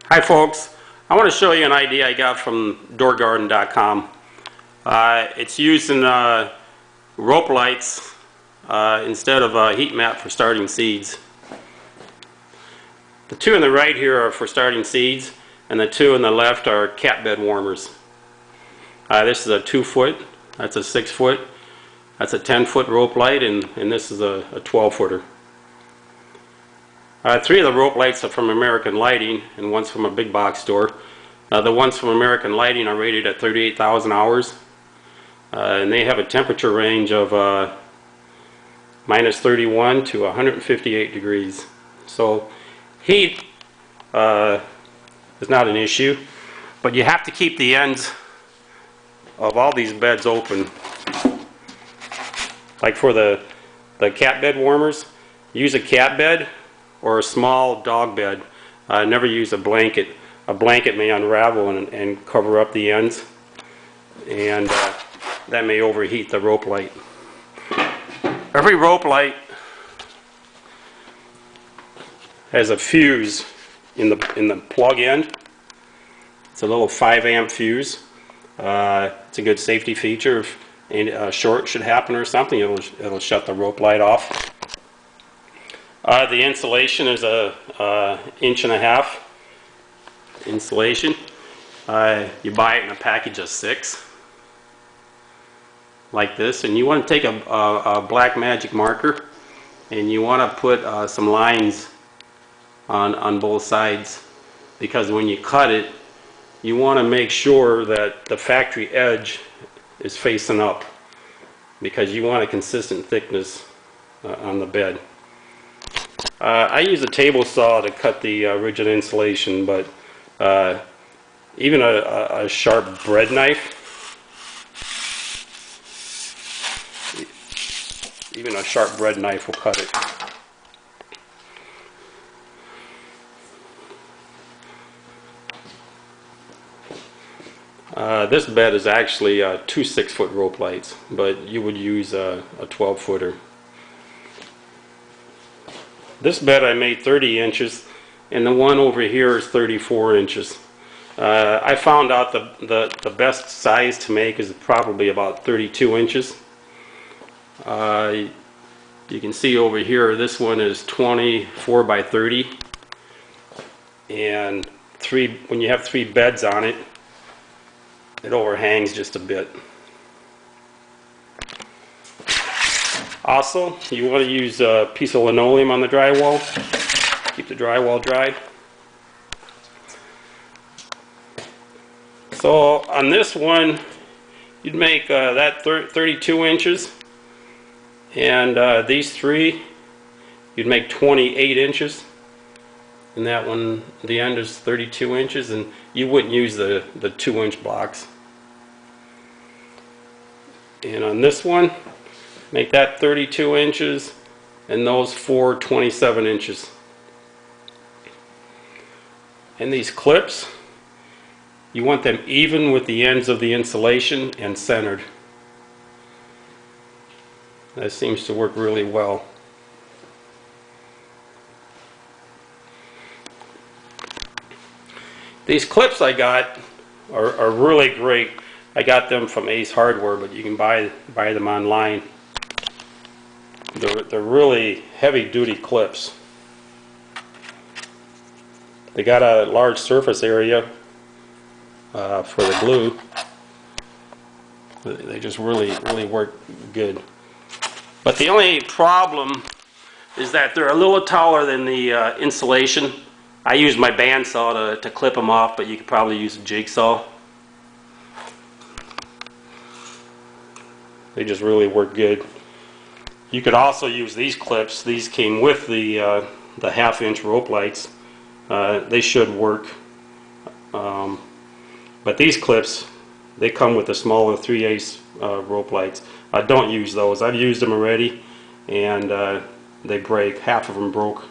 Hi folks, I want to show you an idea I got from doorgarden.com. It's using rope lights instead of a heat mat for starting seeds. The two on the right here are for starting seeds, and the two on the left are cat bed warmers. This is a 2-foot, that's a 6-foot, that's a 10-foot rope light, and this is a 12-footer. Three of the rope lights are from American Lighting, and one's from a big box store. The ones from American Lighting are rated at 38,000 hours, and they have a temperature range of minus 31 to 158 degrees. So heat is not an issue, but you have to keep the ends of all these beds open. Like for the cat bed warmers, use a cat bed or a small dog bed. Never use a blanket. A blanket may unravel and cover up the ends, and that may overheat the rope light. Every rope light has a fuse in the plug end. It's a little 5-amp fuse. It's a good safety feature. If a short should happen or something, it'll shut the rope light off. The insulation is a 1.5 inch insulation. You buy it in a package of 6, like this, and you want to take a black magic marker, and you want to put some lines on both sides, because when you cut it, you want to make sure that the factory edge is facing up, because you want a consistent thickness on the bed. I use a table saw to cut the rigid insulation, but even a sharp bread knife, will cut it. This bed is actually 2 6-foot rope lights, but you would use a 12-footer. This bed I made 30 inches, and the one over here is 34 inches. I found out the best size to make is probably about 32 inches. You can see over here, this one is 24 by 30, and when you have 3 beds on it, it overhangs just a bit. Also, you want to use a piece of linoleum on the drywall. Keep the drywall dry. So on this one, you'd make that 32 inches, and these 3, you'd make 28 inches. And that one, the end is 32 inches, and you wouldn't use the 2-inch blocks. And on this one, make that 32 inches, and those 4 27 inches. And these clips, you want them even with the ends of the insulation and centered. That seems to work really well. These clips I got are really great. I got them from Ace Hardware, but you can buy them online. They're really heavy-duty clips. They got a large surface area for the glue. They just really work good. But the only problem is that they're a little taller than the insulation. I use my bandsaw to clip them off, but you could probably use a jigsaw. They just really work good. You could also use these clips. These came with the 1/2-inch rope lights. They should work. But these clips, they come with the smaller 3/8 rope lights. Don't use those. I've used them already, and they break. Half of them broke.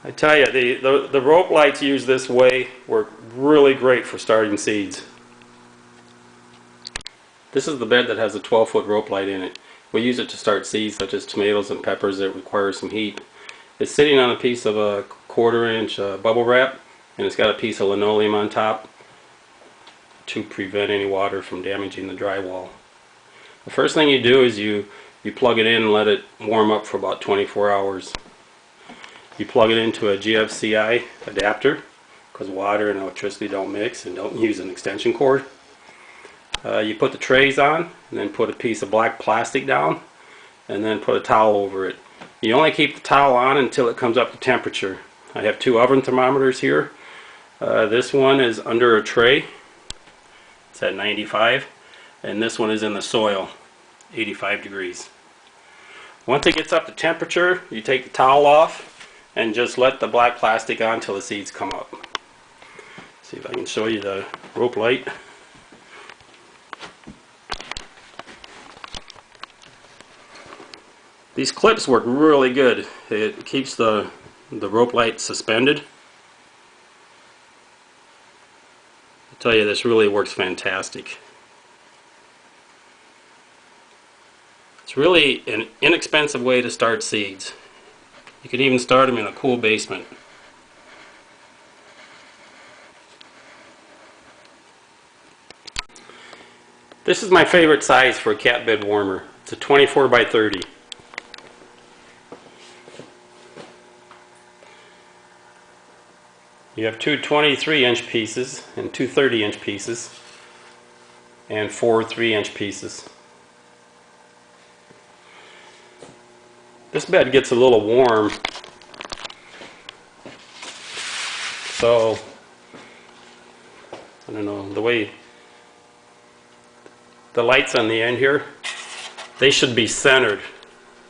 I tell you, the rope lights used this way work really great for starting seeds. This is the bed that has a 12-foot rope light in it. We use it to start seeds such as tomatoes and peppers that require some heat. It's sitting on a piece of a 1/4 inch bubble wrap, and it's got a piece of linoleum on top to prevent any water from damaging the drywall. The first thing you do is you plug it in and let it warm up for about 24 hours. You plug it into a GFCI adapter because water and electricity don't mix, and don't use an extension cord. You put the trays on and then put a piece of black plastic down and then put a towel over it. You only keep the towel on until it comes up to temperature. I have 2 oven thermometers here. This one is under a tray. It's at 95, and this one is in the soil, 85 degrees. Once it gets up to temperature, you take the towel off and just let the black plastic on until the seeds come up. See if I can show you the rope light. These clips work really good. It keeps the rope light suspended. I tell you, this really works fantastic. It's really an inexpensive way to start seeds. You could even start them in a cool basement. This is my favorite size for a cat bed warmer. It's a 24 by 30. You have 2 23-inch pieces and 2 30-inch pieces and 4 3-inch pieces. This bed gets a little warm, so I don't know, the way the lights on the end here, they should be centered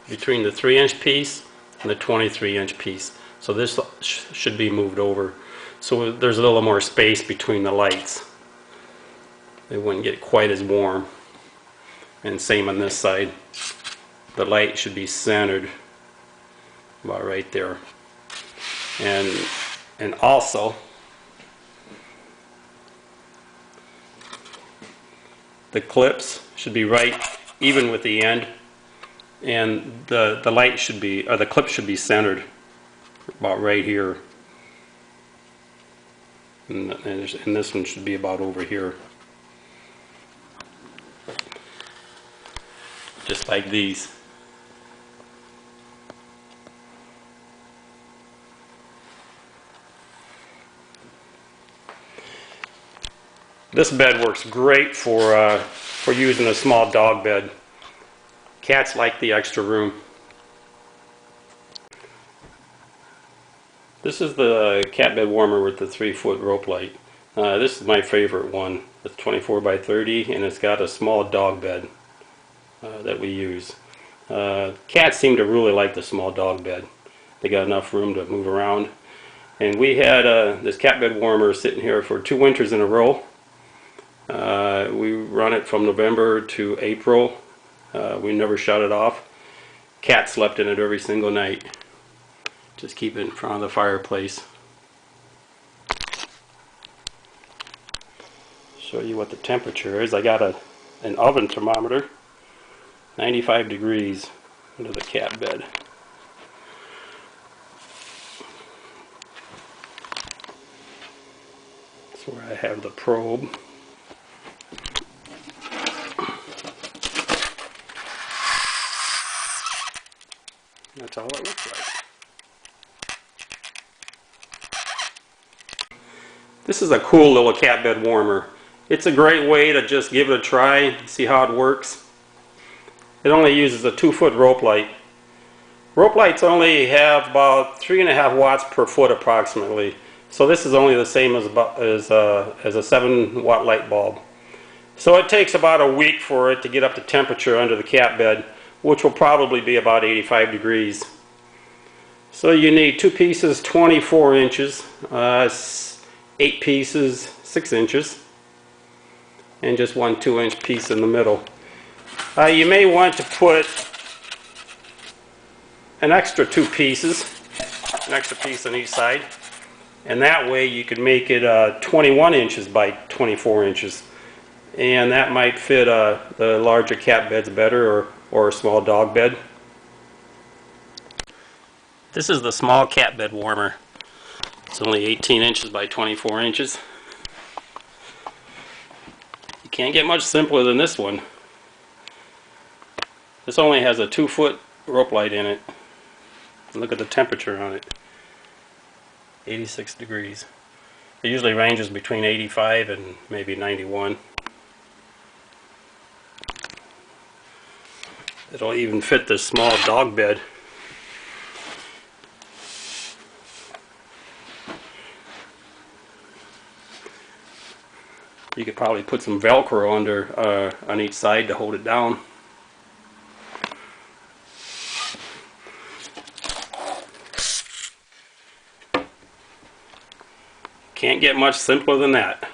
between the 3-inch piece and the 23-inch piece. So this should be moved over, so there's a little more space between the lights. They wouldn't get quite as warm. And same on this side. The light should be centered about right there. And also the clips should be right even with the end, and the light should be, or the clip should be centered about right here. And this one should be about over here. Just like these. This bed works great for using a small dog bed. Cats like the extra room. This is the cat bed warmer with the 3-foot rope light. This is my favorite one. It's 24 by 30, and it's got a small dog bed that we use. Cats seem to really like the small dog bed. They got enough room to move around. And we had this cat bed warmer sitting here for 2 winters in a row. We run it from November to April. We never shut it off. Cats slept in it every single night. Just keep it in front of the fireplace. Show you what the temperature is. I got an oven thermometer, 95 degrees under the cat bed. That's where I have the probe. That's all it looks like. This is a cool little cat bed warmer. It's a great way to just give it a try, see how it works. It only uses a 2-foot rope light. Rope lights only have about 3.5 watts per foot approximately. So this is only the same as a 7-watt light bulb. So it takes about a week for it to get up to temperature under the cat bed, which will probably be about 85 degrees. So you need 2 pieces 24 inches, 8 pieces 6 inches, and just 1 2-inch piece in the middle. You may want to put an extra 2 pieces, an extra piece on each side, and that way you could make it 21 inches by 24 inches, and that might fit the larger cat beds better, or a small dog bed. This is the small cat bed warmer. It's only 18 inches by 24 inches. You can't get much simpler than this one. This only has a 2-foot rope light in it. Look at the temperature on it. 86 degrees. It usually ranges between 85 and maybe 91. It'll even fit this small dog bed. You could probably put some Velcro under on each side to hold it down. Can't get much simpler than that.